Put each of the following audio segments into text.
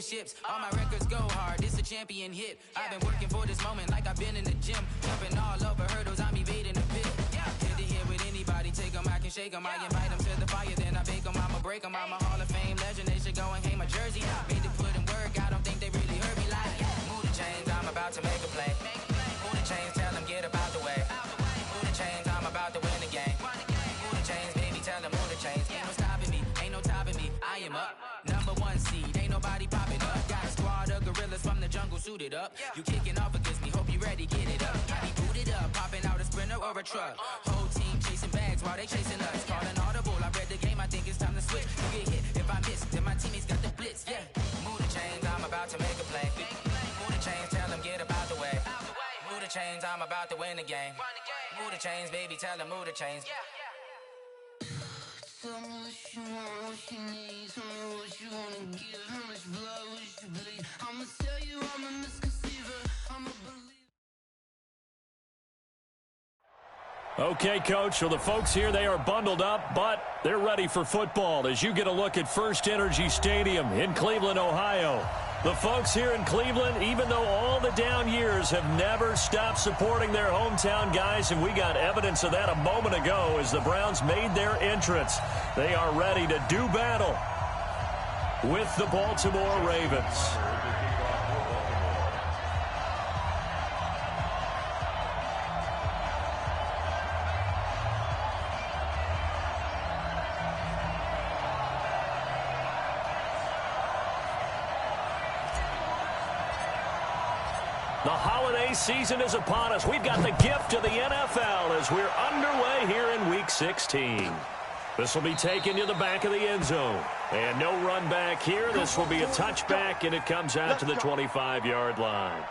championships. All my records go hard, it's a champion hit. I've been working for this moment like I've been in the gym. Jumping all over hurdles, I'm evading the pit. Head to head with anybody, take them, I can shake them. I invite them to the fire, then I bake them, I'ma break them. I'm a Hall of Fame legend, they should go and hang my jersey. Made to put in work, I don't think they really heard me like, move the chains, I'm about to make a play. Move the chains, tell them get up out the way. Move the chains, I'm about to win the game. Move the chains, baby, tell them move the chains. Ain't no stopping me, ain't no topping me, I am up. Number one seed, ain't nobody popping up. Got a squad of gorillas from the jungle suited up. You kicking off against me, hope you ready, get it up. I be booted up, popping out a Sprinter or a truck. Whole team chasing bags while they chasing us. Calling audible, I read the game, I think it's time to switch. You get hit, if I miss, then my teammates got the blitz, yeah. Move the chains, I'm about to make a play. Move the chains, tell them get up out the way. Move the chains, I'm about to win the game. Move the chains, baby, tell them move the chains. Tell me what you want, what you need. Tell me what you wanna give. How much blood would you bleed? I'ma tell you I'm a misconceiver. I'm a believer. Okay, Coach, well, the folks here, they are bundled up, but they're ready for football as you get a look at First Energy Stadium in Cleveland, Ohio. The folks here in Cleveland, even though all the down years have never stopped supporting their hometown guys, and we got evidence of that a moment ago as the Browns made their entrance. They are ready to do battle with the Baltimore Ravens. The holiday season is upon us. We've got the gift of the NFL as we're underway here in Week 16. This will be taken to the back of the end zone. And no run back here. This will be a touchback, and it comes out to the 25-yard line.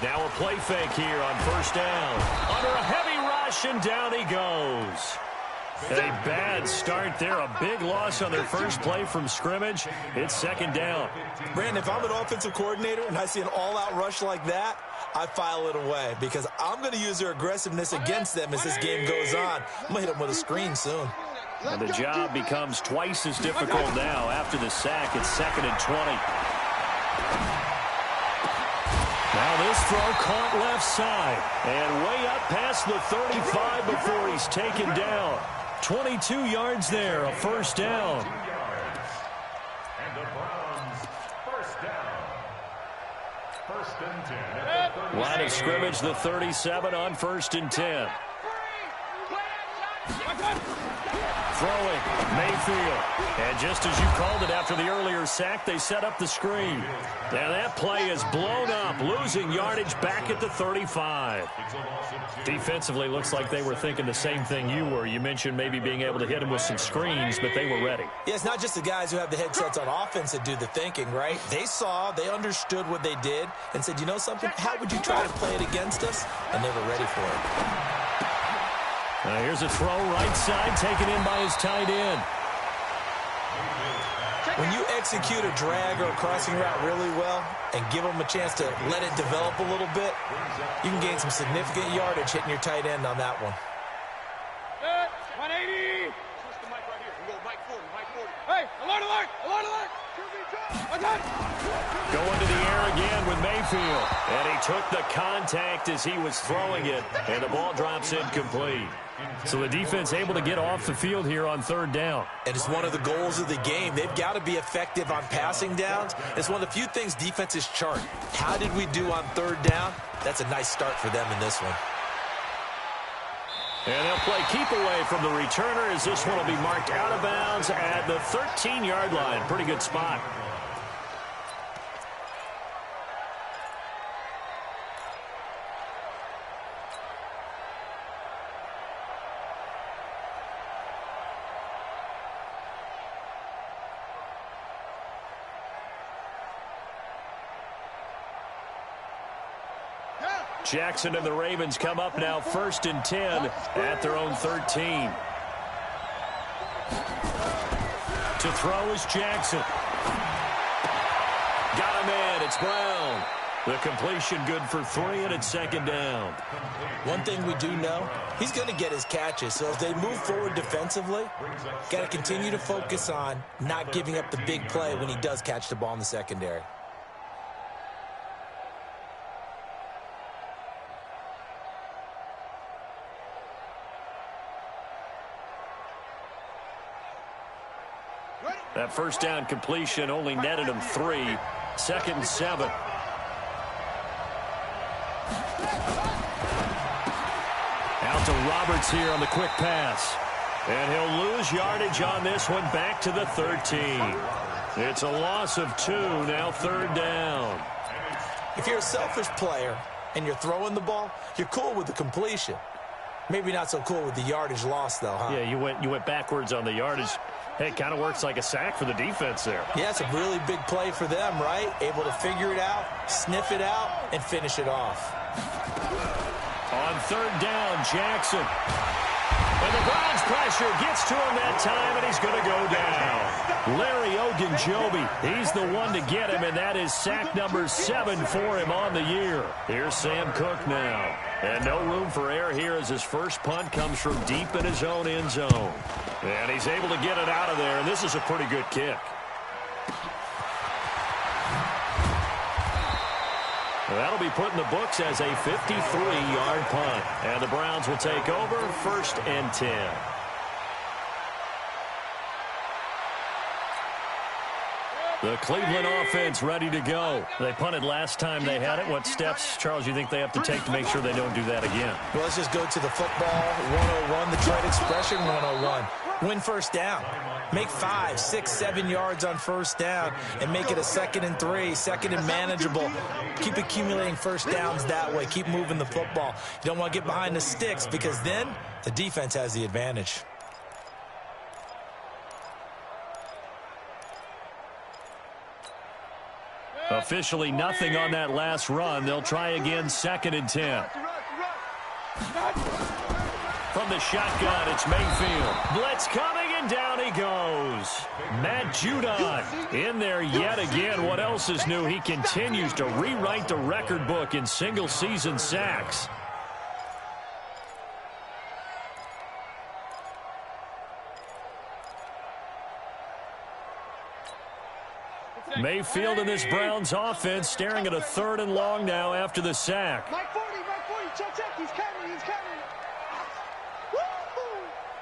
Now a play fake here on first down. Under a heavy rush, and down he goes. A bad start there. A big loss on their first play from scrimmage. It's second down. Brandon, if I'm an offensive coordinator and I see an all-out rush like that, I file it away because I'm going to use their aggressiveness against them as this game goes on. I'm going to hit them with a screen soon. And the job becomes twice as difficult now after the sack. It's 2nd and 20. Now this throw caught left side and way up past the 35 before he's taken down. 22 yards there, a first down. And the Browns first down. First and 10. Line of scrimmage, the 37 on 1st and 10. Throwing, Mayfield. And just as you called it after the earlier sack, they set up the screen. And that play is blown up, losing yardage back at the 35. Defensively, looks like they were thinking the same thing you were. You mentioned maybe being able to hit him with some screens, but they were ready. Yeah, it's not just the guys who have the headsets on offense that do the thinking, right? They saw, they understood what they did, and said, you know something, how would you try to play it against us? And they were ready for it. Now here's a throw right side, taken in by his tight end. When you execute a drag or a crossing route really well and give them a chance to let it develop a little bit, you can gain some significant yardage hitting your tight end on that one. 180. Switch the mic right here. We go mic 40, mic 40. Hey, alert, alert, alert, alert. Going to the air again with Mayfield. And he took the contact as he was throwing it. And the ball drops incomplete. So the defense able to get off the field here on 3rd down. And it's one of the goals of the game. They've got to be effective on passing downs. It's one of the few things defenses chart. How did we do on 3rd down? That's a nice start for them in this one. And they'll play keep away from the returner as this one will be marked out of bounds at the 13-yard line. Pretty good spot. Jackson and the Ravens come up now 1st and 10 at their own 13. To throw is Jackson. Got a man. It's Brown. The completion good for 3, and it's 2nd down. One thing we do know, he's going to get his catches. So as they move forward defensively, got to continue to focus on not giving up the big play when he does catch the ball in the secondary. That first down completion only netted him 3. 2nd and 7. Out to Roberts here on the quick pass. And he'll lose yardage on this one, back to the 13. It's a loss of 2, now 3rd down. If you're a selfish player and you're throwing the ball, you're cool with the completion. Maybe not so cool with the yardage loss, though, huh? Yeah, you went backwards on the yardage. Hey, it kind of works like a sack for the defense there. Yeah, it's a really big play for them, right? Able to figure it out, sniff it out, and finish it off. On 3rd down, Jackson. And the Browns pressure gets to him that time, and he's going to go down. Larry Ogunjobi, he's the one to get him, and that is sack number 7 for him on the year. Here's Sam Cook now. And no room for error here as his first punt comes from deep in his own end zone. And he's able to get it out of there, and this is a pretty good kick. That'll be put in the books as a 53-yard punt. And the Browns will take over 1st and 10. The Cleveland offense ready to go. They punted last time they had it. What steps, Charles, you think they have to take to make sure they don't do that again? Well, let's just go to the football 101, the trade expression 101. Win first down. Make 5, 6, 7 yards on first down and make it a 2nd and 3, 2nd and manageable. Keep accumulating first downs that way. Keep moving the football. You don't want to get behind the sticks because then the defense has the advantage. Officially nothing on that last run. They'll try again 2nd and 10. From the shotgun, it's Mayfield. Blitz coming, and down he goes. Matt Judon in there yet again. What else is new? He continues to rewrite the record book in single-season sacks. Mayfield in this Browns offense staring at a 3rd and long now after the sack. Mike 40, check, he's coming.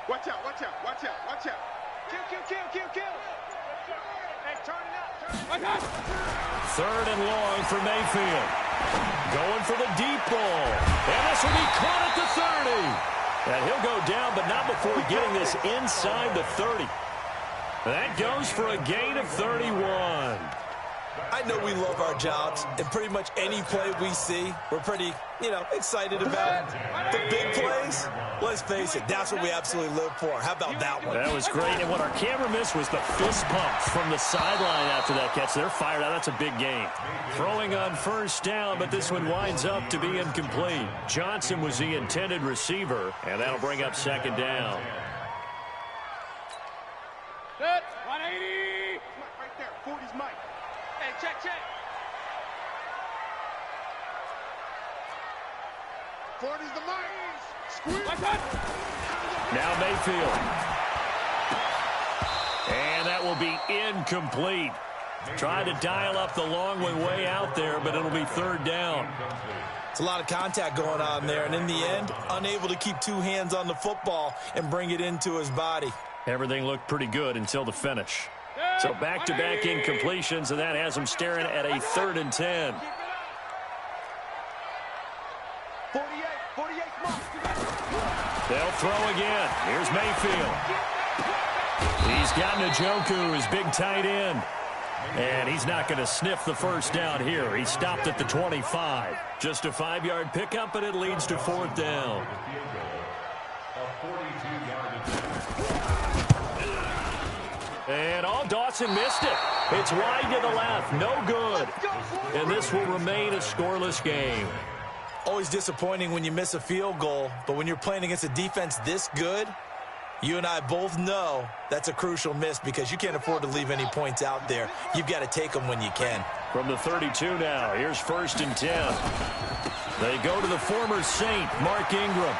Watch out. Kill. Hey, turn it up. 3rd and long for Mayfield. Going for the deep ball. And this will be caught at the 30. And he'll go down, but not before getting this inside the 30. That goes for a gain of 31. I know we love our jobs, and pretty much any play we see, we're pretty, excited about. The big plays, let's face it, that's what we absolutely live for. How about that one? That was great, and what our camera missed was the fist pumps from the sideline after that catch. They're fired out. That's a big gain. Throwing on first down, but this one winds up to be incomplete. Johnson was the intended receiver, and that'll bring up 2nd down. 180. Mike right there. 40's Mike. Hey, check. 40's the Mike. Squeeze. Now Mayfield. And that will be incomplete. Trying to dial up the long way out there, but it'll be 3rd down. It's a lot of contact going on there, and in the end, unable to keep 2 hands on the football and bring it into his body. Everything looked pretty good until the finish. So back-to-back incompletions, and that has him staring at a 3rd and 10. 48 Mark. They'll throw again. Here's Mayfield. He's got Njoku, his big tight end. And he's not going to sniff the first down here. He stopped at the 25. Just a 5-yard pickup, and it leads to 4th down. And Dawson missed it. It's wide to the left. No good. And this will remain a scoreless game. Always disappointing when you miss a field goal, but when you're playing against a defense this good, you and I both know that's a crucial miss because you can't afford to leave any points out there. You've got to take them when you can. From the 32 now, here's 1st and 10. They go to the former Saint, Mark Ingram.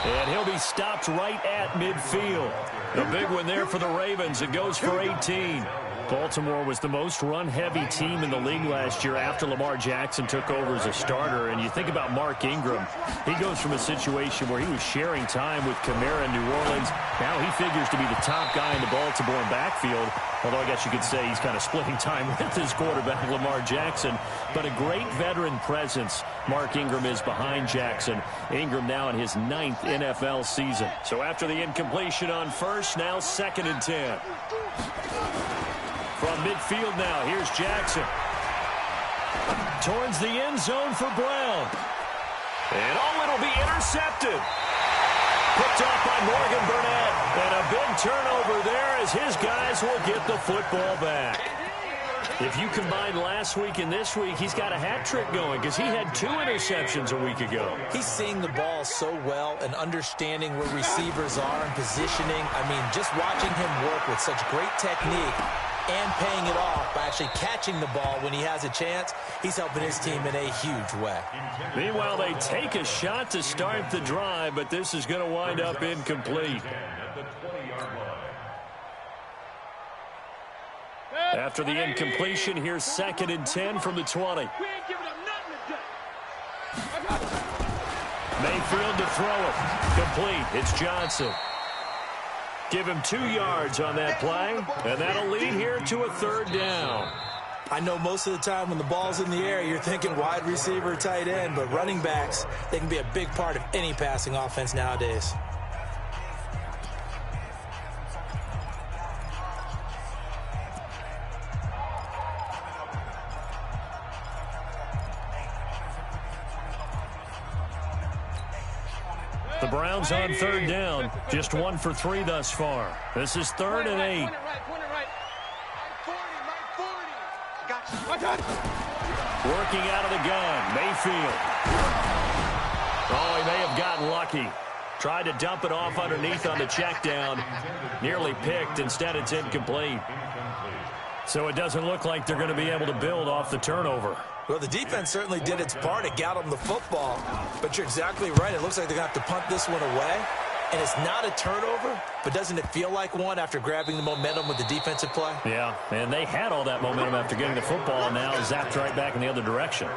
And he'll be stopped right at midfield. A big one there for the Ravens. It goes for 18. Baltimore was the most run-heavy team in the league last year after Lamar Jackson took over as a starter. And you think about Mark Ingram. He goes from a situation where he was sharing time with Kamara in New Orleans. Now he figures to be the top guy in the Baltimore backfield. Although I guess you could say he's kind of splitting time with his quarterback, Lamar Jackson. But a great veteran presence Mark Ingram is behind Jackson. Ingram now in his 9th NFL season. So after the incompletion on first, now 2nd and 10. From midfield now, here's Jackson. Towards the end zone for Brown. And it'll be intercepted. Picked off by Morgan Burnett. And a big turnover there as his guys will get the football back. If you combine last week and this week, he's got a hat trick going because he had 2 interceptions a week ago. He's seeing the ball so well and understanding where receivers are and positioning. I mean, just watching him work with such great technique and paying it off by actually catching the ball when he has a chance, he's helping his team in a huge way. Meanwhile, they take a shot to start the drive, but this is going to wind up incomplete. After the incompletion, here's 2nd and 10 from the 20. Mayfield to throw it. Complete. It's Johnson. Give him 2 yards on that play, and that'll lead here to a 3rd down. I know most of the time when the ball's in the air, you're thinking wide receiver, tight end, but running backs, they can be a big part of any passing offense nowadays. The Browns on 3rd down, just 1 for 3 thus far. This is 3rd and 8. Working out of the gun, Mayfield. Oh, he may have gotten lucky. Tried to dump it off underneath on the check down. Nearly picked. Instead, it's incomplete. So it doesn't look like they're going to be able to build off the turnover. Well, the defense certainly did its part. It got them the football. But you're exactly right. It looks like they're going to have to punt this one away. And it's not a turnover, but doesn't it feel like one after grabbing the momentum with the defensive play? Yeah, and they had all that momentum after getting the football, and now zapped right back in the other direction.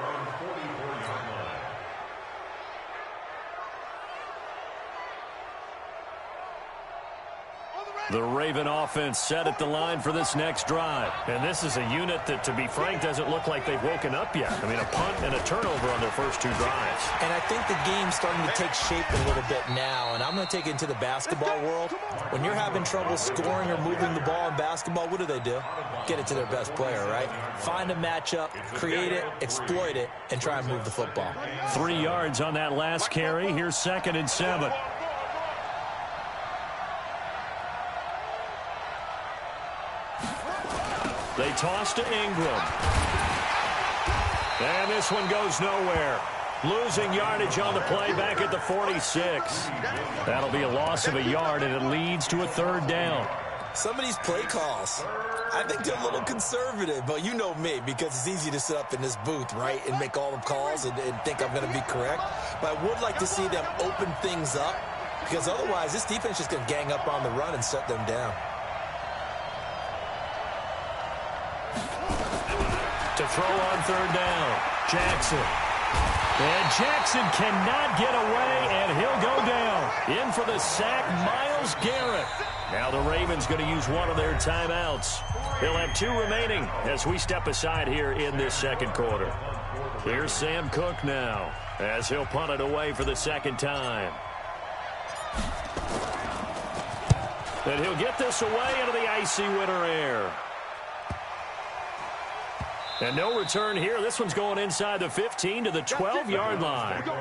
The Raven offense set at the line for this next drive. And this is a unit that, to be frank, doesn't look like they've woken up yet. I mean, a punt and a turnover on their first 2 drives. And I think the game's starting to take shape a little bit now. And I'm going to take it into the basketball world. When you're having trouble scoring or moving the ball in basketball, what do? Get it to their best player, right? Find a matchup, create it, exploit it, and try and move the football. 3 yards on that last carry. Here's 2nd and 7. They toss to Ingram. And this one goes nowhere. Losing yardage on the play back at the 46. That'll be a loss of a yard, and it leads to a 3rd down. Some of these play calls, I think they're a little conservative, but you know me, because it's easy to sit up in this booth, right, and make all the calls and think I'm going to be correct. But I would like to see them open things up, because otherwise this defense is going to gang up on the run and shut them down. To throw on 3rd down, Jackson. And Jackson cannot get away, and he'll go down. In for the sack, Myles Garrett. Now the Ravens going to use one of their timeouts. They'll have 2 remaining as we step aside here in this 2nd quarter. Here's Sam Cook now as he'll punt it away for the 2nd time. And he'll get this away into the icy winter air. And no return here. This one's going inside the 15 to the 12-yard line. 1st and 10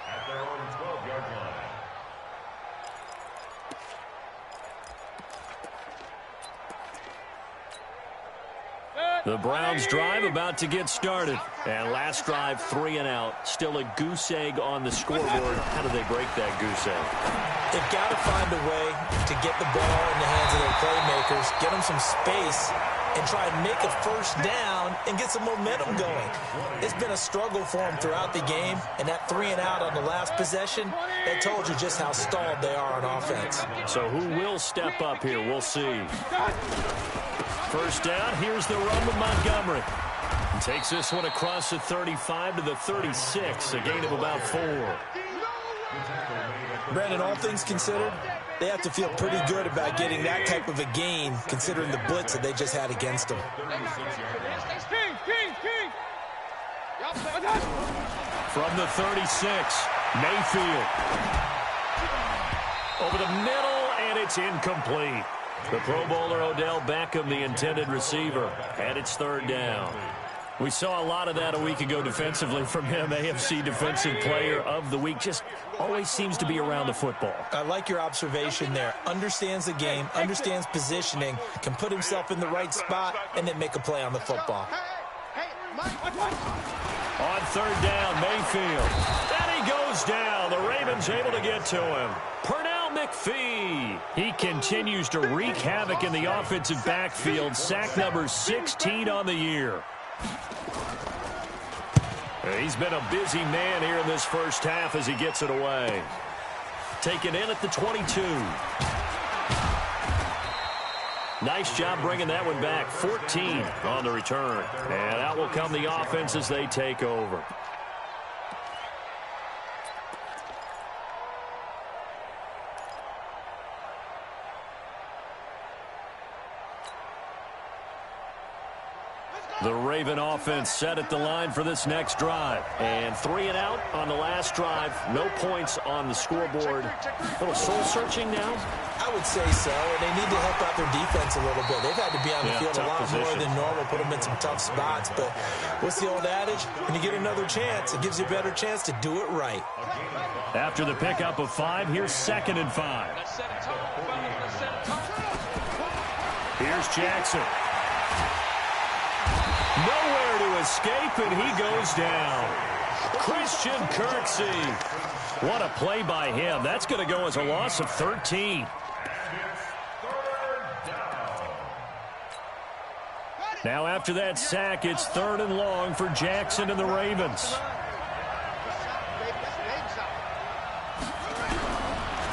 at their own 12-yard line. The Browns drive about to get started. And last drive, 3 and out. Still a goose egg on the scoreboard. How do they break that goose egg? They've got to find a way to get the ball in the hands of their playmakers, get them some space, and try and make a first down and get some momentum going. It's been a struggle for them throughout the game, and that 3 and out on the last possession, that told you just how stalled they are on offense. So who will step up here? We'll see. First down, here's the run with Montgomery. Takes this one across the 35 to the 36, a gain of about 4. Brandon, all things considered, they have to feel pretty good about getting that type of a gain, considering the blitz that they just had against them. From the 36, Mayfield. Over the middle, and it's incomplete. The Pro Bowler Odell Beckham, the intended receiver, and it's third down. We saw a lot of that a week ago defensively from him. AFC Defensive Player of the Week. Just always seems to be around the football. I like your observation there. Understands the game, understands positioning, can put himself in the right spot, and then make a play on the football. On third down, Mayfield. And he goes down. The Ravens able to get to him. Pernell McPhee. He continues to wreak havoc in the offensive backfield. Sack number 16 on the year. He's been a busy man here in this first half as he gets it away. Taken in at the 22. Nice job bringing that one back. 14 on the return. And out will come the offense as they take over. The Raven offense set at the line for this next drive. And 3 and out on the last drive. No points on the scoreboard. A little soul-searching now? I would say so, and they need to help out their defense a little bit. They've had to be on the field a lot more than normal, put them in some tough spots. But what's the old adage? When you get another chance, it gives you a better chance to do it right. After the pickup of 5, here's 2nd and 5. Here's Jackson. Nowhere to escape, and he goes down. Christian Kirksey. What a play by him. That's going to go as a loss of 13. Now after that sack, it's 3rd and long for Jackson and the Ravens.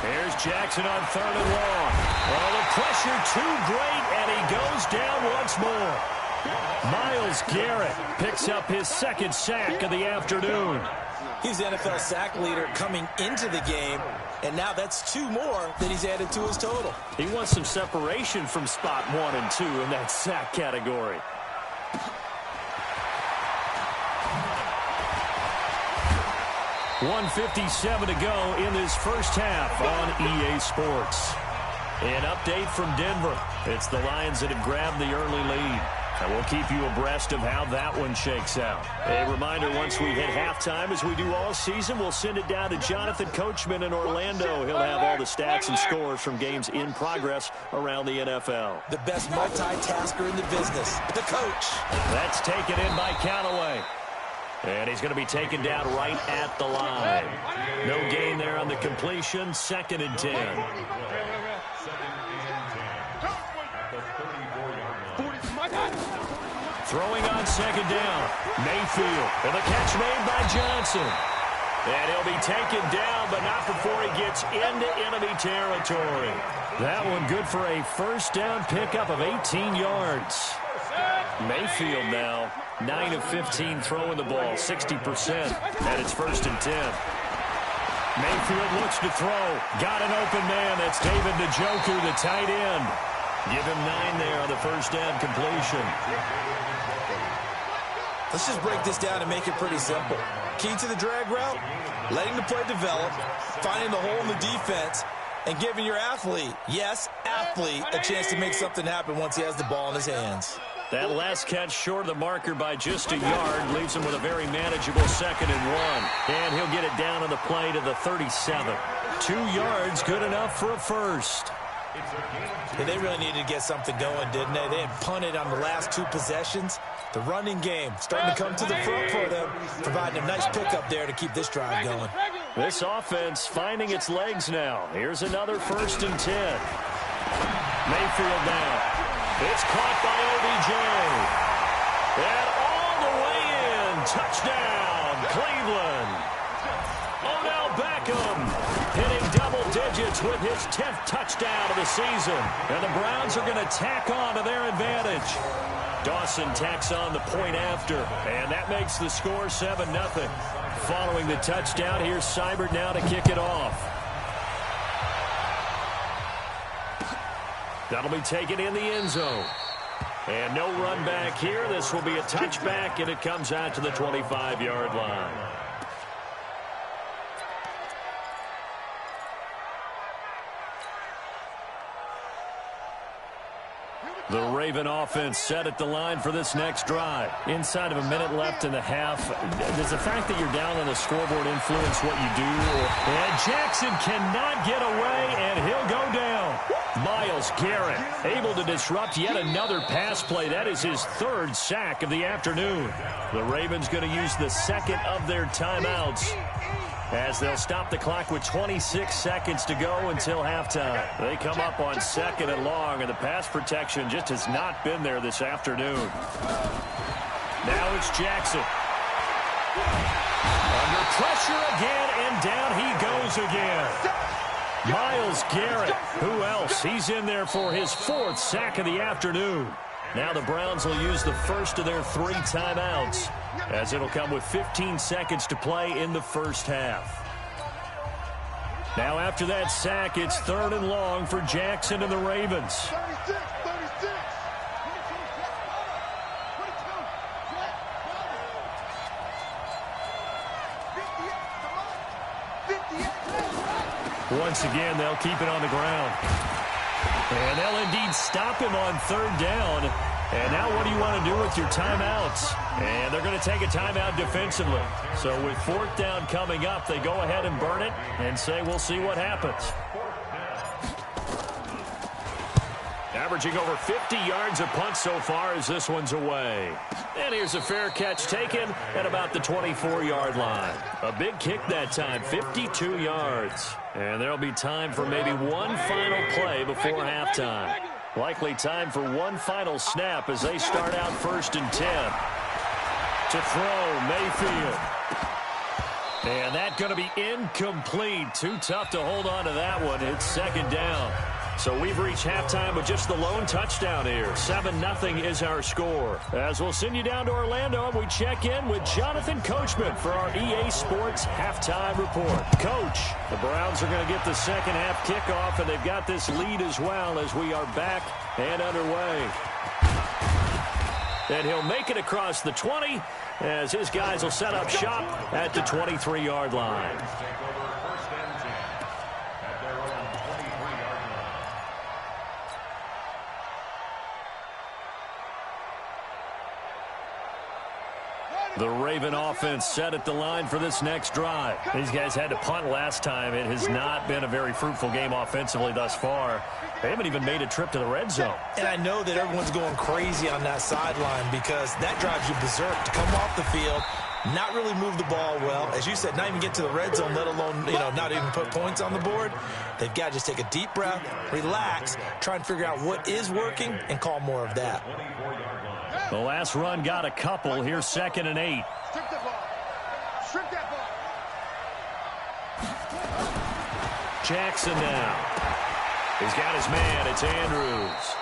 Here's Jackson on 3rd and long. Well, the pressure too great, and he goes down once more. Myles Garrett picks up his 2nd sack of the afternoon. He's the NFL sack leader coming into the game, and now that's 2 more that he's added to his total. He wants some separation from spot 1 and 2 in that sack category. .157 to go in this first half on EA Sports. An update from Denver. It's the Lions that have grabbed the early lead. And we'll keep you abreast of how that one shakes out. A reminder, once we hit halftime, as we do all season, we'll send it down to Jonathan Coachman in Orlando. He'll have all the stats and scores from games in progress around the NFL. The best multitasker in the business, the coach. That's taken in by Callaway. And he's going to be taken down right at the line. No gain there on the completion. 2nd and 10. Throwing on 2nd down. Mayfield. And the catch made by Johnson. And he'll be taken down, but not before he gets into enemy territory. That one good for a first down pickup of 18 yards. Mayfield now, 9 of 15 throwing the ball, 60%. And it's 1st and 10. Mayfield looks to throw. Got an open man. That's David Njoku, the tight end. Give him 9 there on the first down completion. Let's just break this down and make it pretty simple. Key to the drag route, letting the play develop, finding the hole in the defense, and giving your athlete, yes, athlete, a chance to make something happen once he has the ball in his hands. That last catch short of the marker by just a yard leaves him with a very manageable 2nd and 1. And he'll get it down on the play to the 37. 2 yards, good enough for a first. Yeah, they really needed to get something going, didn't they? They had punted on the last 2 possessions. The running game starting to come to the front for them, providing a nice pickup there to keep this drive going. This offense finding its legs now. Here's another 1st and 10. Mayfield down. It's caught by OBJ. And all the way in. Touchdown, Cleveland. Odell Beckham hitting double digits with his 10th touchdown of the season. And the Browns are going to tack on to their advantage. Dawson tacks on the point after, and that makes the score 7-0. Following the touchdown, here's Seibert now to kick it off. That'll be taken in the end zone. And no run back here. This will be a touchback, and it comes out to the 25-yard line. The Raven offense set at the line for this next drive. Inside of a minute left in the half. Does the fact that you're down on the scoreboard influence what you do? And Jackson cannot get away, and he'll go down. Myles Garrett able to disrupt yet another pass play. That is his 3rd sack of the afternoon. The Ravens going to use the 2nd of their timeouts, as they'll stop the clock with 26 seconds to go until halftime. They come up on 2nd and long, and the pass protection just has not been there this afternoon. Now it's Jackson. Under pressure again, and down he goes again. Myles Garrett, who else? He's in there for his 4th sack of the afternoon. Now the Browns will use the 1st of their 3 timeouts, as it'll come with 15 seconds to play in the first half. Now after that sack, it's 3rd and long for Jackson and the Ravens. 36. Once again, they'll keep it on the ground. And they'll indeed stop him on 3rd down. And now what do you want to do with your timeouts? And they're going to take a timeout defensively. So with 4th down coming up, they go ahead and burn it and say we'll see what happens. Averaging over 50 yards a punt so far as this one's away. And here's a fair catch taken at about the 24-yard line. A big kick that time, 52 yards. And there'll be time for maybe one final play before halftime. Likely time for one final snap as they start out 1st and 10. To throw, Mayfield. And that's going to be incomplete. Too tough to hold on to that one. It's 2nd down. So we've reached halftime with just the lone touchdown here. 7-0 is our score. As we'll send you down to Orlando, and we check in with Jonathan Coachman for our EA Sports Halftime Report. Coach, the Browns are going to get the second half kickoff, and they've got this lead as well as we are back and underway. And he'll make it across the 20 as his guys will set up shop at the 23-yard line. The Raven offense set at the line for this next drive. These guys had to punt last time. It has not been a very fruitful game offensively thus far. They haven't even made a trip to the red zone. And I know that everyone's going crazy on that sideline because that drives you berserk to come off the field, not really move the ball well. As you said, not even get to the red zone, let alone, not even put points on the board. They've got to just take a deep breath, relax, try and figure out what is working, and call more of that. The last run got a couple. Here's 2nd and 8. Strip that ball. Strip that ball. Jackson now. He's got his man. It's Andrews.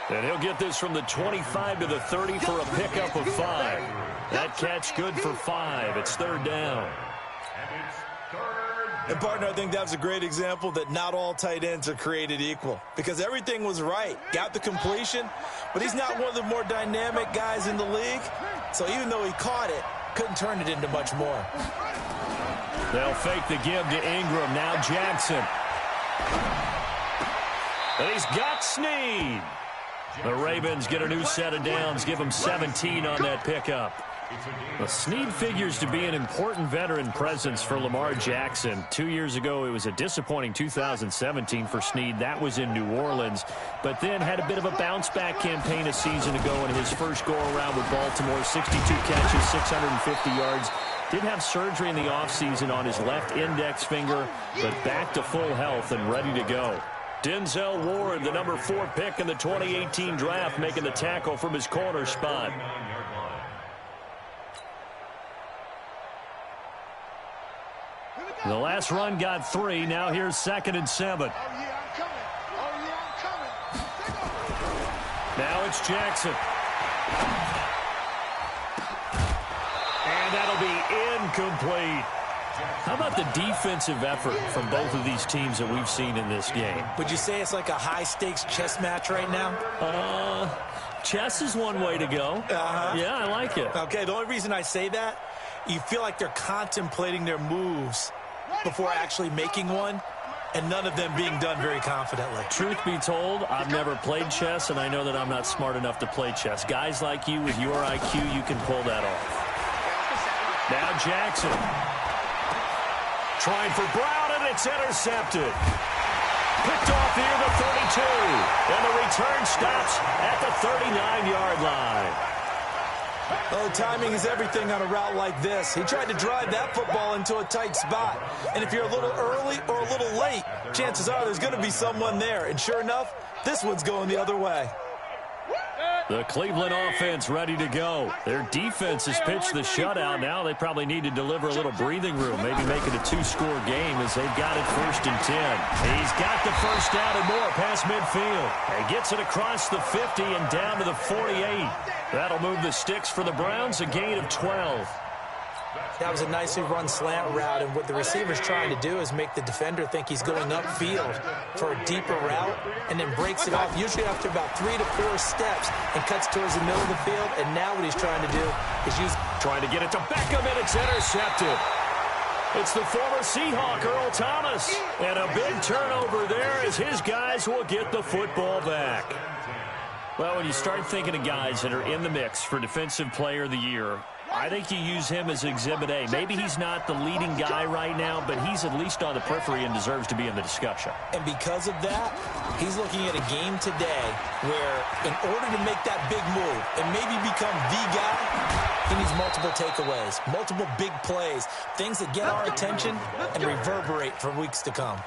And he'll get this from the 25 to the 30 for a pickup of 5. That catch good for 5. It's 3rd down. And, partner, I think that was a great example that not all tight ends are created equal because everything was right. Got the completion, but he's not one of the more dynamic guys in the league. So even though he caught it, couldn't turn it into much more. They'll fake the give to Ingram. Now Jackson. And he's got Snead. The Ravens get a new set of downs, give them 17 on that pickup. Well, Snead figures to be an important veteran presence for Lamar Jackson. 2 years ago, it was a disappointing 2017 for Snead. That was in New Orleans, but then had a bit of a bounce-back campaign a season ago in his first go-around with Baltimore. 62 catches, 650 yards. Did have surgery in the offseason on his left index finger, but back to full health and ready to go. Denzel Ward, the number 4 pick in the 2018 draft, making the tackle from his corner spot. The last run got 3. Now here's 2nd and 7. Now it's Jackson. And that'll be incomplete. How about the defensive effort from both of these teams that we've seen in this game? Would you say it's like a high-stakes chess match right now? Chess is one way to go. Yeah, I like it. Okay, the only reason I say that, you feel like they're contemplating their moves before actually making one, and none of them being done very confidently. Truth be told, I've never played chess, and I know that I'm not smart enough to play chess. Guys like you with your IQ, you can pull that off. Now Jackson. Trying for Brown, and it's intercepted. Picked off near the 32, and the return stops at the 39-yard line. Oh, timing is everything on a route like this. He tried to drive that football into a tight spot. And if you're a little early or a little late, chances are there's going to be someone there. And sure enough, this one's going the other way. The Cleveland offense ready to go. Their defense has pitched the shutout. Now they probably need to deliver a little breathing room, maybe make it a 2-score game as they've got it 1st and 10. He's got the first down and more past midfield. And gets it across the 50 and down to the 48. That'll move the sticks for the Browns, a gain of 12. That was a nicely run slant route, and what the receiver's trying to do is make the defender think he's going upfield for a deeper route, and then breaks it off, usually after about 3 to 4 steps, and cuts towards the middle of the field. And now what he's trying to do is trying to get it to Beckham, and it's intercepted. It's the former Seahawk, Earl Thomas, and a big turnover there as his guys will get the football back. Well, when you start thinking of guys that are in the mix for Defensive Player of the Year, I think you use him as Exhibit A. Maybe he's not the leading guy right now, but he's at least on the periphery and deserves to be in the discussion. And because of that, he's looking at a game today where in order to make that big move and maybe become the guy, he needs multiple takeaways, multiple big plays, things that get our attention and reverberate for weeks to come.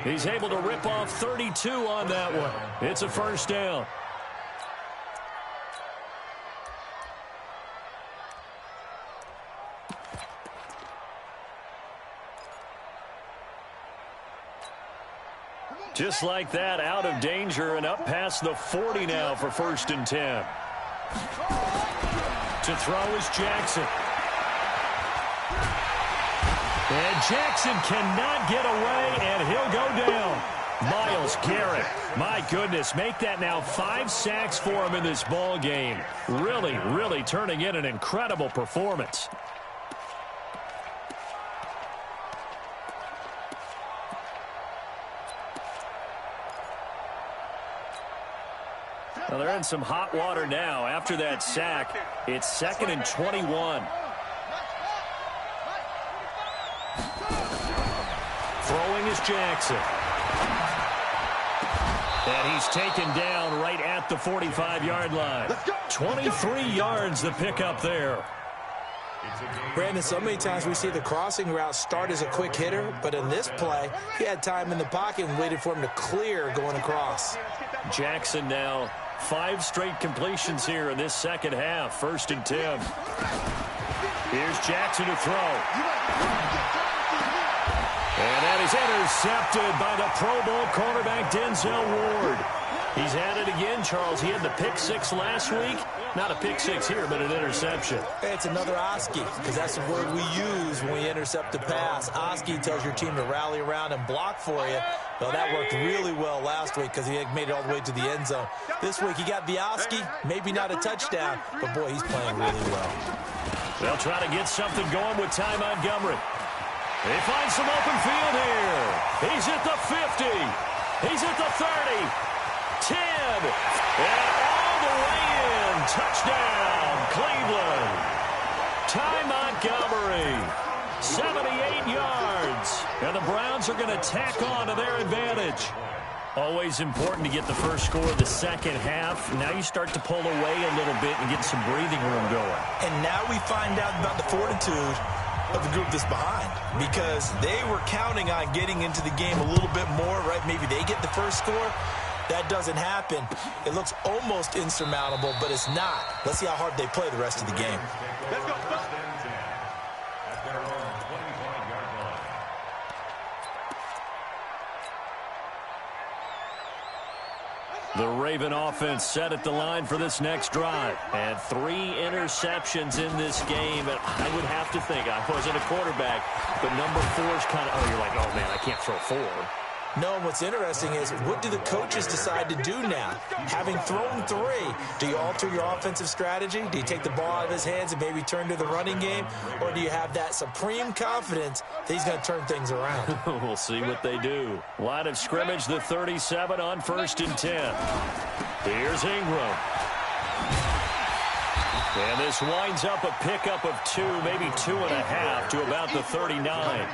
He's able to rip off 32 on that one. It's a first down. Just like that, out of danger and up past the 40 now for 1st and 10. To throw is Jackson. And Jackson cannot get away, and he'll go down. Myles Garrett, my goodness, make that now 5 sacks for him in this ball game. Really, really turning in an incredible performance. Well, they're in some hot water now. After that sack, it's 2nd and 21. Throwing is Jackson. And he's taken down right at the 45-yard line. 23 yards the pickup there. Brandon, so many times we see the crossing route start as a quick hitter, but in this play, he had time in the pocket and waited for him to clear going across. Jackson now 5 straight completions here in this second half. 1st and 10. Here's Jackson to throw. And that is intercepted by the Pro Bowl cornerback Denzel Ward. He's at it again, Charles. He had the pick 6 last week. Not a pick 6 here, but an interception. It's another Oski, because that's the word we use when we intercept a pass. Oski tells your team to rally around and block for you. Well, that worked really well last week because he made it all the way to the end zone. This week he got the Oski, maybe not a touchdown, but boy, he's playing really well. They'll try to get something going with Ty Montgomery. They find some open field here. He's at the 50. He's at the 30. 10. And all the way in. Touchdown, Cleveland. Ty Montgomery, 78 yards. And the Browns are going to tack on to their advantage. Always important to get the first score of the second half. Now you start to pull away a little bit and get some breathing room going. And now we find out about the fortitude of the group that's behind, because they were counting on getting into the game a little bit more, right? Maybe they get the first score. That doesn't happen. It looks almost insurmountable, but it's not. Let's see how hard they play the rest of the game. Let's go. The Raven offense set at the line for this next drive. And 3 interceptions in this game. And I would have to think, I wasn't a quarterback, but number 4 is kind of, you're like, oh, man, I can't throw 4. No, what's interesting is, what do the coaches decide to do now? Having thrown 3, do you alter your offensive strategy? Do you take the ball out of his hands and maybe turn to the running game? Or do you have that supreme confidence that he's going to turn things around? We'll see what they do. Line of scrimmage, the 37 on 1st and 10. Here's Ingram. And this winds up a pickup of 2, maybe 2.5 to about the 39.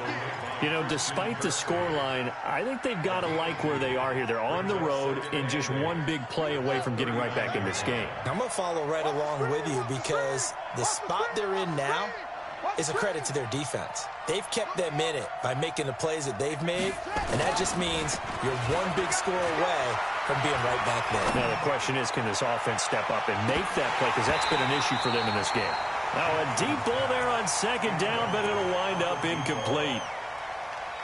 You know, despite the scoreline, I think they've got to like where they are here. They're on the road and just one big play away from getting right back in this game. I'm going to follow right along with you, because the spot they're in now is a credit to their defense. They've kept them in it by making the plays that they've made, and that just means you're one big score away from being right back there. Now the question is, can this offense step up and make that play, because that's been an issue for them in this game. Now a deep ball there on 2nd down, but it'll wind up incomplete.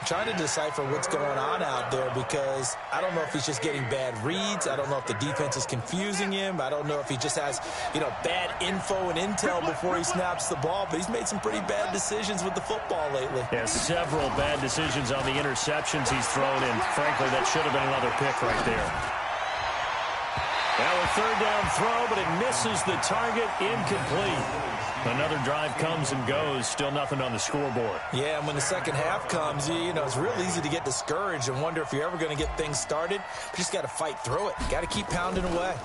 Trying to decipher what's going on out there, because I don't know if he's just getting bad reads. I don't know if the defense is confusing him. I don't know if he just has, bad info and intel before he snaps the ball. But he's made some pretty bad decisions with the football lately. Yeah, several bad decisions on the interceptions he's thrown, and frankly, that should have been another pick right there. Now a 3rd down throw, but it misses the target, incomplete. Another drive comes and goes, still nothing on the scoreboard. Yeah, and when the second half comes, it's real easy to get discouraged and wonder if you're ever going to get things started. You just got to fight through it. Got to keep pounding away.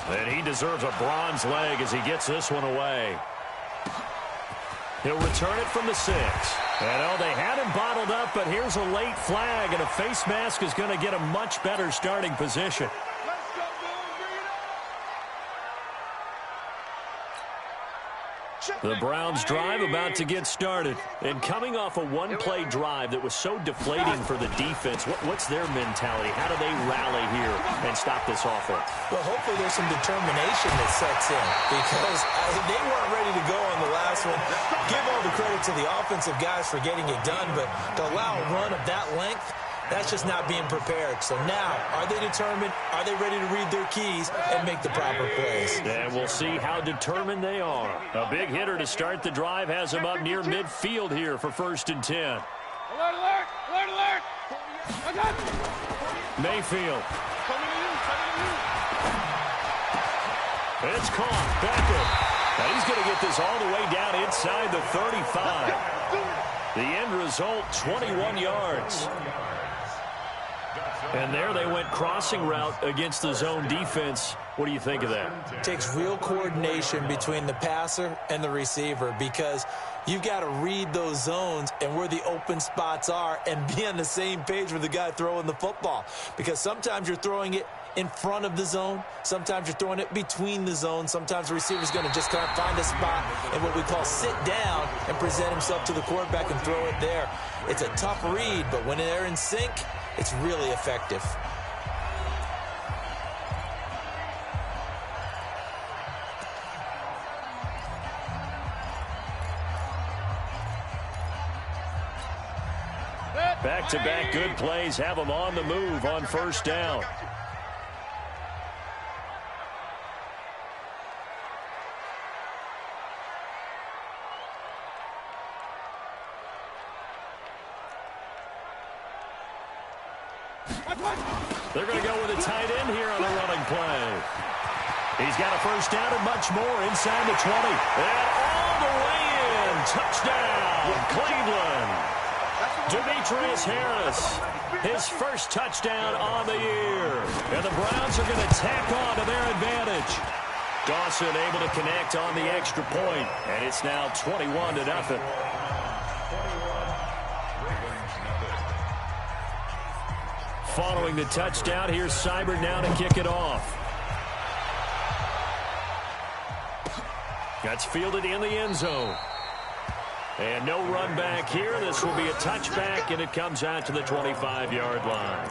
And he deserves a bronze leg as he gets this one away. He'll return it from the 6. And they had him bottled up, but here's a late flag, and a face mask is going to get a much better starting position. The Browns drive about to get started. And coming off a one-play drive that was so deflating for the defense, what's their mentality? How do they rally here and stop this offense? Well, hopefully there's some determination that sets in, because they weren't ready to go on the last one. Give all the credit to the offensive guys for getting it done, but to allow a run of that length, that's just not being prepared. So now, are they determined? Are they ready to read their keys and make the proper plays? And we'll see how determined they are. A big hitter to start the drive has him up near midfield here for 1st and 10. Alert, alert! Alert, alert! I got you! Mayfield. Coming to you, It's caught. Becker. And he's going to get this all the way down inside the 35. The end result, 21 yards. And there they went crossing route against the zone defense. What do you think of that? It takes real coordination between the passer and the receiver, because you've got to read those zones and where the open spots are and be on the same page with the guy throwing the football. Because sometimes you're throwing it in front of the zone. Sometimes you're throwing it between the zones. Sometimes the receiver's going to just kind of find a spot and what we call sit down and present himself to the quarterback and throw it there. It's a tough read, but when they're in sync, it's really effective. Back-to-back good plays have them on the move on 1st down. They're going to go with a tight end here on the running play. He's got a 1st down and much more inside the 20. And all the way in. Touchdown, Cleveland. Demetrius Harris, his 1st touchdown on the year. And the Browns are going to tack on to their advantage. Dawson able to connect on the extra point, and it's now 21-0. Following the touchdown, here's Seibert now to kick it off. That's fielded in the end zone. And no run back here. This will be a touchback, and it comes out to the 25-yard line.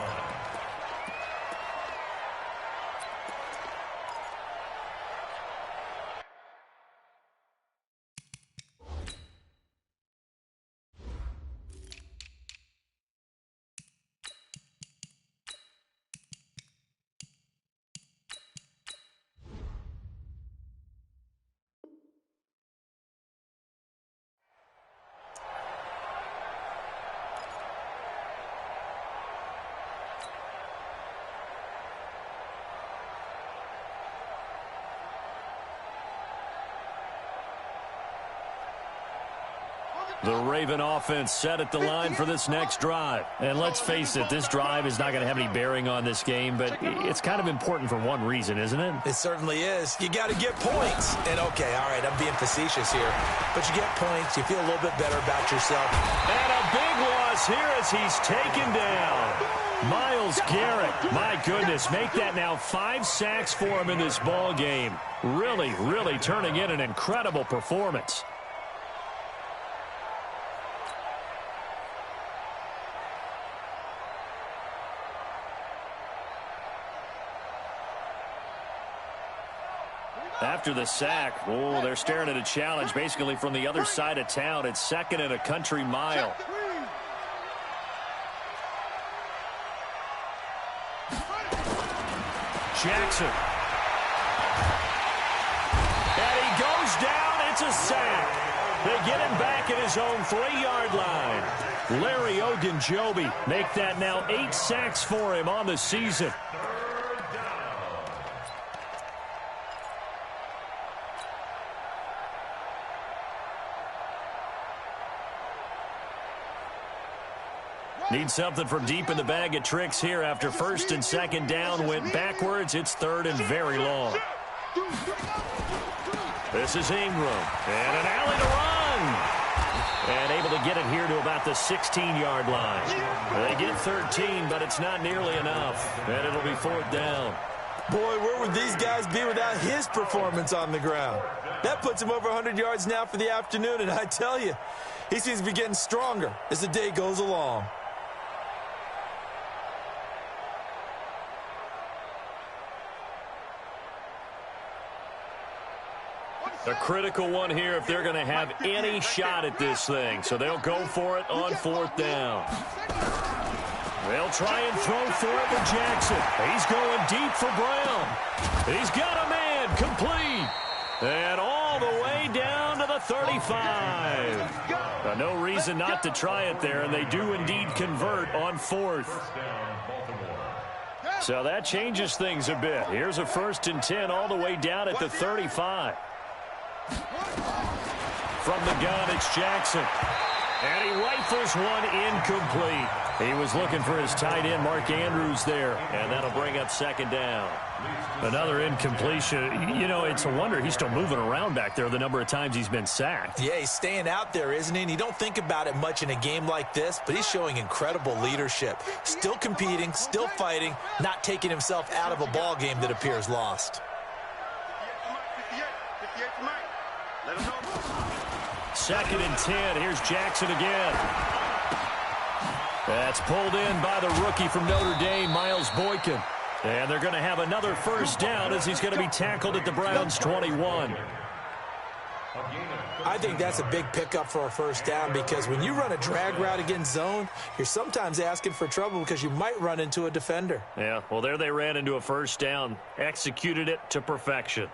The Raven offense set at the line for this next drive. And let's face it, this drive is not going to have any bearing on this game, but it's kind of important for one reason, isn't it? It certainly is. You got to get points. And, okay, all right, I'm being facetious here. But you get points, you feel a little bit better about yourself. And a big loss here as he's taken down. Myles Garrett, my goodness, make that now 5 sacks for him in this ball game. Really, really turning in an incredible performance. After the sack, they're staring at a challenge basically from the other side of town. It's 2nd and a country mile. Jackson. And he goes down. It's a sack. They get him back at his own 3-yard line. Larry Ogunjobi make that now 8 sacks for him on the season. Need something from deep in the bag of tricks here after 1st and 2nd down went backwards. It's 3rd and very long. This is Ingram. And an alley to run. And able to get it here to about the 16-yard line. They get 13, but it's not nearly enough. And it'll be 4th down. Boy, where would these guys be without his performance on the ground? That puts him over 100 yards now for the afternoon, and I tell you, he seems to be getting stronger as the day goes along. A critical one here if they're going to have any shot at this thing. So they'll go for it on 4th down. They'll try and throw for it with Jackson. He's going deep for Brown. He's got a man complete. And all the way down to the 35. No reason not to try it there, and they do indeed convert on 4th. So that changes things a bit. Here's a 1st and 10 all the way down at the 35. From the gun, it's Jackson. And he rifles one incomplete. He was looking for his tight end, Mark Andrews, there. And that'll bring up 2nd down. Another incompletion. You know, it's a wonder he's still moving around back there the number of times he's been sacked. Yeah, he's staying out there, isn't he? And you don't think about it much in a game like this, but he's showing incredible leadership. Still competing, still fighting, not taking himself out of a ball game that appears lost. 2nd and 10. Here's Jackson again. That's pulled in by the rookie from Notre Dame, Miles Boykin. And they're going to have another 1st down as he's going to be tackled at the Browns' 21. I think that's a big pickup for a 1st down because when you run a drag route against zone, you're sometimes asking for trouble because you might run into a defender. Yeah, well, there they ran into a 1st down. Executed it to perfection.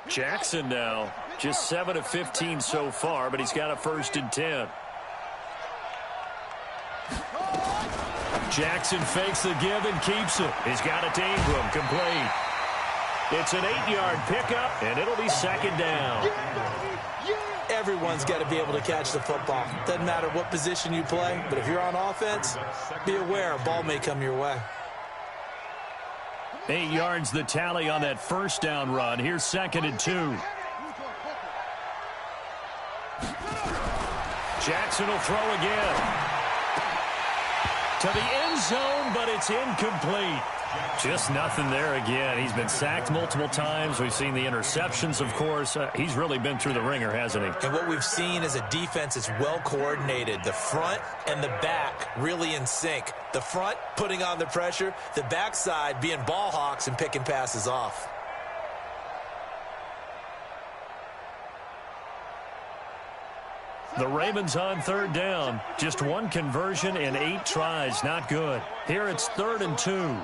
Jackson now, just 7 of 15 so far, but he's got a 1st and 10. Jackson fakes the give and keeps it. He's got it to Ingram, complete. It's an 8-yard pickup, and it'll be 2nd down. Everyone's got to be able to catch the football. Doesn't matter what position you play, but if you're on offense, be aware a ball may come your way. 8 yards the tally on that first down run. Here's 2nd and 2. Jackson will throw again. To the end zone, but it's incomplete. Just nothing there again. He's been sacked multiple times. We've seen the interceptions, of course. He's really been through the ringer, hasn't he? And what we've seen is a defense that's well coordinated. The front and the back really in sync. The front putting on the pressure. The backside being ball hawks and picking passes off. The Ravens on 3rd down. Just 1 conversion in 8 tries. Not good. Here it's 3rd and 2.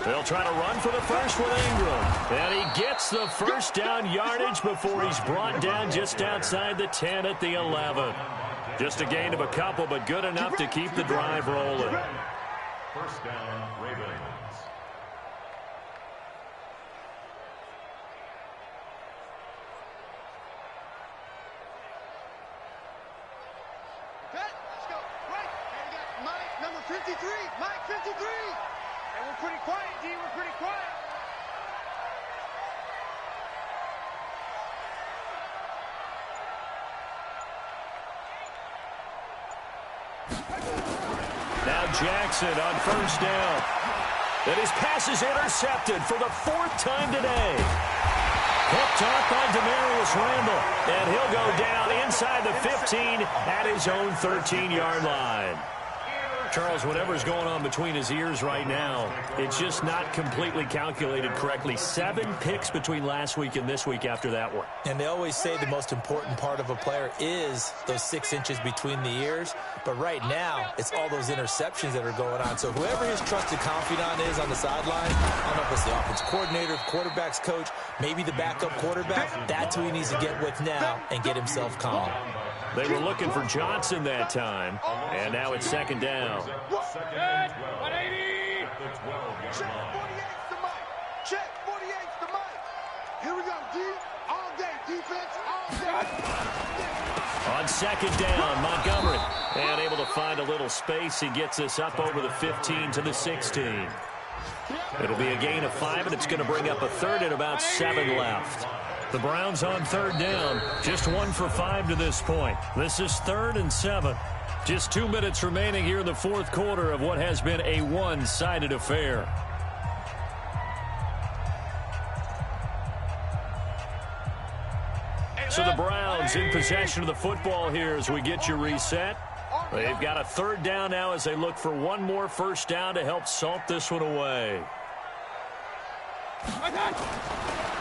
They'll try to run for the first with Ingram. And he gets the first down yardage before he's brought down just outside the 10 at the 11. Just a gain of a couple, but good enough to keep the drive rolling. First down, Ravens. Let's go. Right. And we got Mike, number 53. Mike, 53. And we're pretty quiet, D. We're pretty quiet. Now Jackson on first down. And his pass is intercepted for the 4th time today. Picked up by Demarius Randall. And he'll go down inside the 15 at his own 13-yard line. Charles, whatever's going on between his ears right now, it's just not completely calculated correctly. 7 picks between last week and this week after that one. And they always say the most important part of a player is those 6 inches between the ears. But right now, it's all those interceptions that are going on. So whoever his trusted confidant is on the sideline, I don't know if it's the offense coordinator, quarterback's coach, maybe the backup quarterback, that's who he needs to get with now and get himself calm. They were looking for Johnson that time, and now it's 2nd down. Second and 12. 180. At the 12-yard Check line. 48's the mic. Check 48's the mic. Here we go, D. All day. Defense, all day. On 2nd down, Montgomery. And able to find a little space. He gets us up over the 15 to the 16. It'll be a gain of 5, and it's going to bring up a 3rd and about 7 left. The Browns on 3rd down. Just 1 for 5 to this point. This is 3rd and 7. Just 2 minutes remaining here in the 4th quarter of what has been a one-sided affair. So the Browns in possession of the football here as we get you reset. They've got a 3rd down now as they look for one more first down to help salt this one away.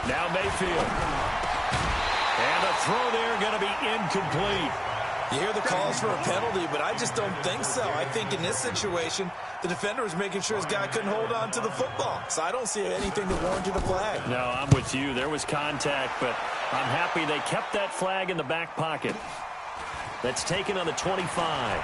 Now Mayfield. And the throw there going to be incomplete. You hear the calls for a penalty, but I just don't think so. I think in this situation, the defender was making sure his guy couldn't hold on to the football. So I don't see anything that warranted a flag. No, I'm with you. There was contact, but I'm happy they kept that flag in the back pocket. That's taken on the 25.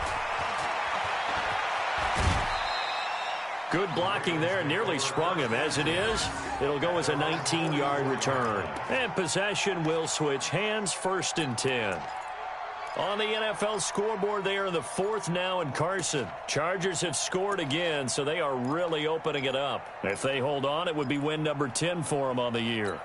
Good blocking there, nearly sprung him. As it is, it'll go as a 19-yard return. And possession will switch hands, 1st and 10. On the NFL scoreboard, they are in the 4th now in Carson. Chargers have scored again, so they are really opening it up. If they hold on, it would be win number 10 for them on the year.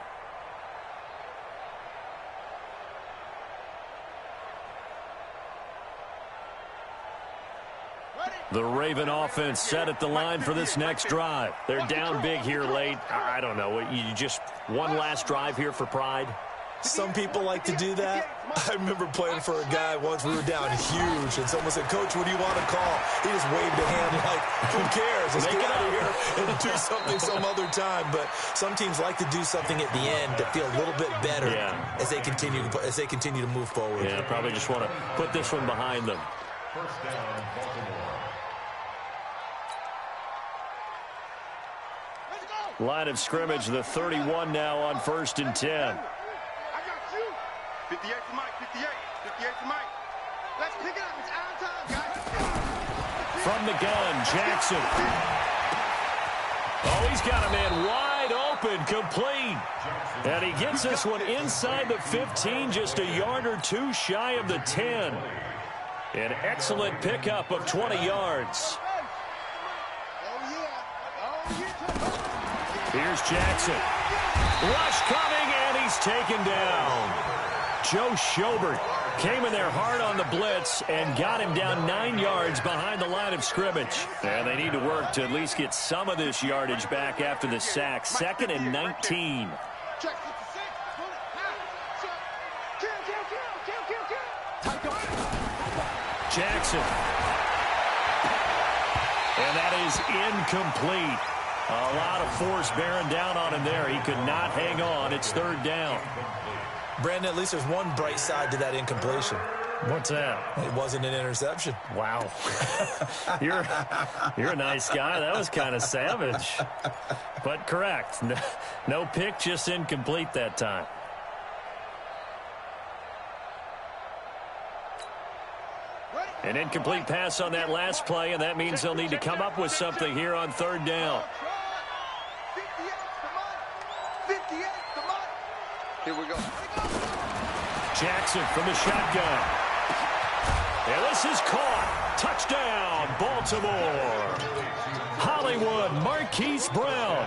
The Raven offense set at the line for this next drive. They're down big here late. I don't know. You just one last drive here for pride? Some people like to do that. I remember playing for a guy once. We were down huge, and someone said, "Coach, what do you want to call?" He just waved a hand like, "Who cares? Let's get out of here and do something some other time." But some teams like to do something at the end to feel a little bit better as they continue to move forward. Yeah, probably just want to put this one behind them. First down, Baltimore. Line of scrimmage, the 31 now on 1st and 10. 58 to Mike, 58. 58 to Mike. Let's pick it up. It's out of time, guys. From the gun, Jackson. Oh, he's got a man wide open, complete. And he gets this one inside the 15, just a yard or 2 shy of the 10. An excellent pickup of 20 yards. Here's Jackson. Rush coming, and he's taken down. Joe Schobert came in there hard on the blitz and got him down 9 yards behind the line of scrimmage. And they need to work to at least get some of this yardage back after the sack. 2nd and 19. Jackson. And that is incomplete. A lot of force bearing down on him there. He could not hang on. It's 3rd down. Brandon, at least there's one bright side to that incompletion. What's that? It wasn't an interception. Wow. You're a nice guy. That was kind of savage. But correct. No pick, just incomplete that time. An incomplete pass on that last play, and that means they'll need to come up with something here on 3rd down. Here we go. Jackson from the shotgun. And this is caught. Touchdown, Baltimore. Hollywood Marquise Brown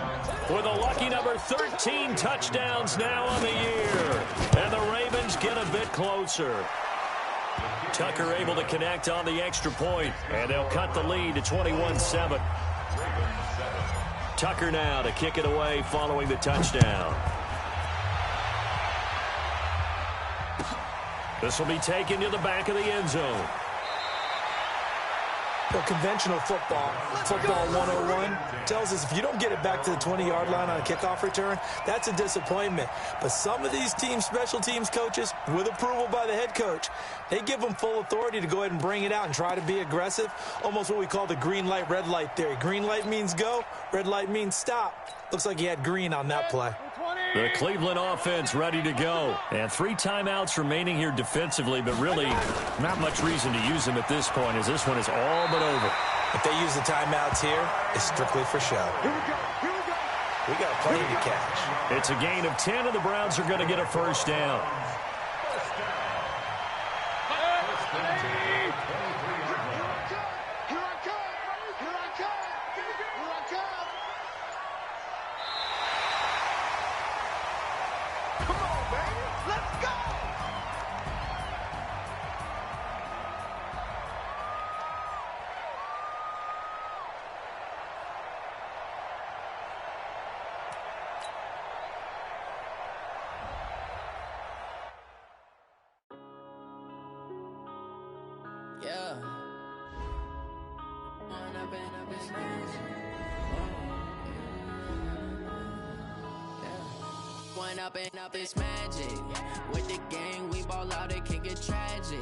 with a lucky number 13 touchdowns now on the year. And the Ravens get a bit closer. Tucker able to connect on the extra point, and they'll cut the lead to 21-7. Tucker now to kick it away following the touchdown. This will be taken to the back of the end zone. Well, conventional football 101, tells us if you don't get it back to the 20-yard line on a kickoff return, that's a disappointment. But some of these special teams coaches, with approval by the head coach, they give them full authority to go ahead and bring it out and try to be aggressive, almost what we call the green light, red light theory. Green light means go, red light means stop. Looks like he had green on that play. The Cleveland offense ready to go. And 3 timeouts remaining here defensively, but really not much reason to use them at this point as this one is all but over. If they use the timeouts here, it's strictly for show. Here we go. Here we go. We got plenty to catch. It's a gain of 10, and the Browns are going to get a 1st down. Yeah. One up and up is magic. With the gang, we ball out, it can get tragic.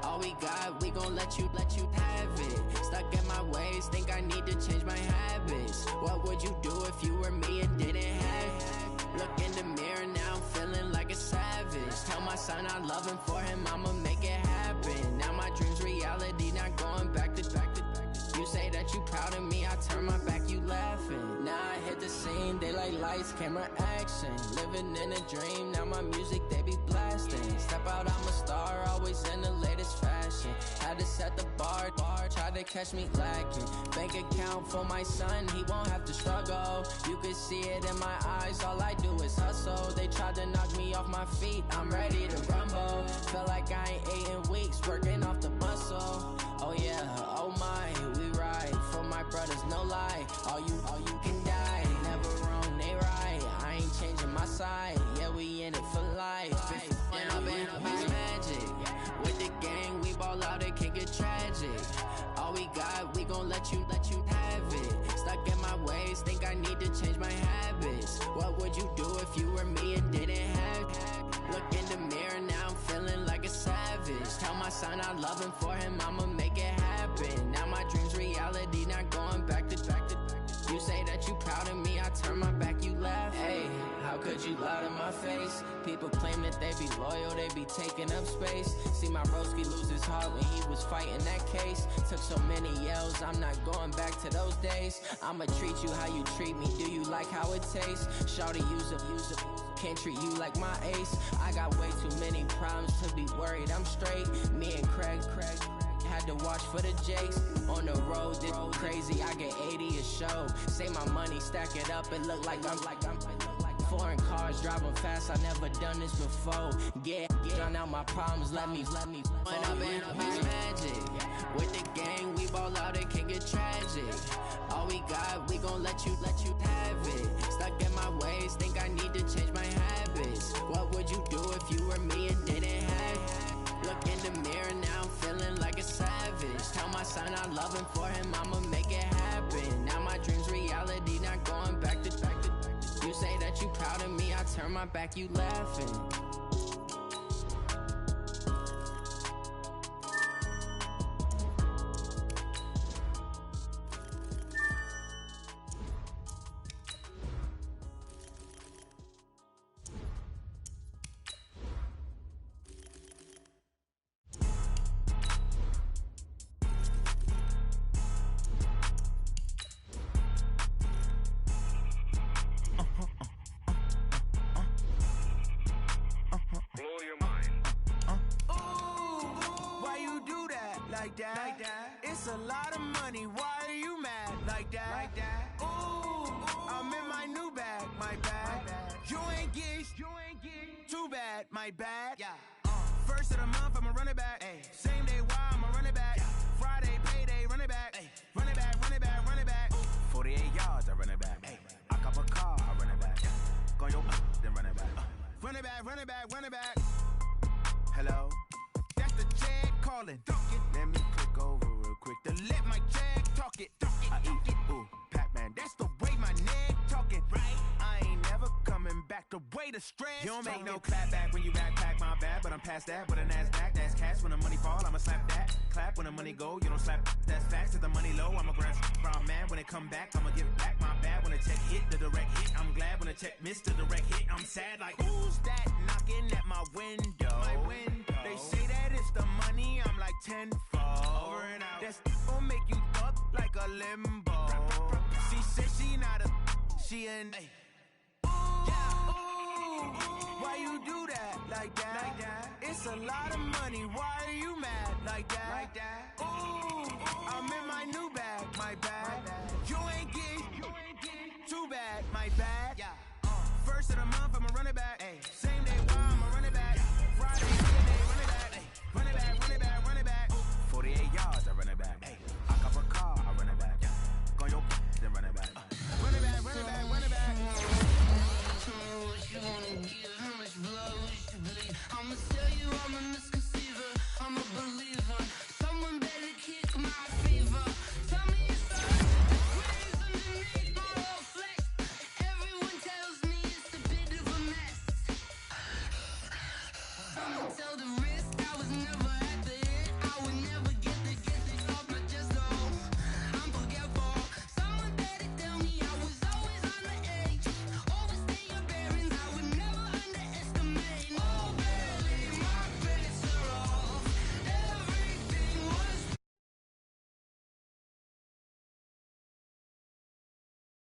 All we got, we gon' let you have it. Stuck in my ways, think I need to change my habits. What would you do if you were me and didn't have it? Look in the mirror, now I'm feeling like a savage. Tell my son I love him, for him I'ma make it happen. Now my dream's reality, not going back to. You say that you proud of me, I turn my back, you laughing. Now I hit the scene, they like lights, camera, action. Living in a dream, now my music, they be blasting. Step out, I'm a star, always in the latest fashion. Had to set the bar, try to catch me lacking. Bank account for my son, he won't have to struggle. You can see it in my eyes, all I do is hustle. They tried to knock me off my feet, I'm ready to rumble. Felt like I ain't ate in weeks, working off the muscle. Oh yeah, oh my, we ride for my brothers, no lie. All you can die, never wrong, they right. I ain't changing my side, yeah, we in it for life. Up and up is magic. With the gang, we ball out, it can get tragic. All we got, we gon' let you have it. Stuck in my ways, think I need to change my habits. What would you do if you were me and didn't have it? Look in the mirror, now I'm feeling like a savage. Tell my son I love him, for him I'ma make it happen. Now my dream's reality, not going back to. You say that you proud of me, I turn my back, you laugh. Hey, how could you lie to my face? People claim that they be loyal, they be taking up space. See my broski lose his heart when he was fighting that case. Took so many yells, I'm not going back to those days. I'ma treat you how you treat me, do you like how it tastes? Shawty, use a can't treat you like my ace. I got way too many problems to be worried, I'm straight. Me and Craig had to watch for the Jakes. On the road, this crazy, I get 80 a show. Say my money, stack it up, it look like I'm foreign cars, driving fast, I never done this before. Get drown out my problems, let me when I've been magic. With the gang, we ball out, it can get tragic. All we got, we gon' let you have it. Stuck in my ways, think I need to change my habits. What would you do if you were me and didn't have it? Look in the mirror, now I'm feeling like a savage. Tell my son I love him, for him I'ma make it happen. Now my dream's reality, not going back to. You say that you proud of me, I turn my back, you laughing. Like that. It's a lot of money, why are you mad like that? Ooh, I'm in my new bag, my bad. You ain't get too bad, my bad. First of the month, I'ma run it back. Same day, why I'ma run it back. Friday, payday, run it back. Run it back, run it back, run it back. 48 yards, I run it back. I cop a car, I run it back. Go yo, then run it back. Run it back, run it back, run it back. Hello? That's the jag calling. Let me click over real quick to let my jag talk it. I eat it, ooh, Pac-Man. That's the way my neck talking. Right? I ain't never coming back the way the stress. You don't make no clap back when you backpack my bad, but I'm past that. But a NASDAQ, that's cash. When the money fall, I'ma slap that. Clap when the money go, you don't slap. That's facts. If the money low, I'ma grab brown man. When it come back, I'ma give back my bad. When the check hit, the direct hit. I'm glad when the check missed the direct hit. I'm sad like, who's that knocking at my window? My window. They say that it's the money, I'm like tenfold. Over and out. That's gon' make you fuck like a limbo. She said she not a, she an. Ooh, why you do that like that? It's a lot of money, why are you mad like that? Ooh, I'm in my new bag, my bad. You ain't get too bad, my bad. First of the month, I'ma run it back.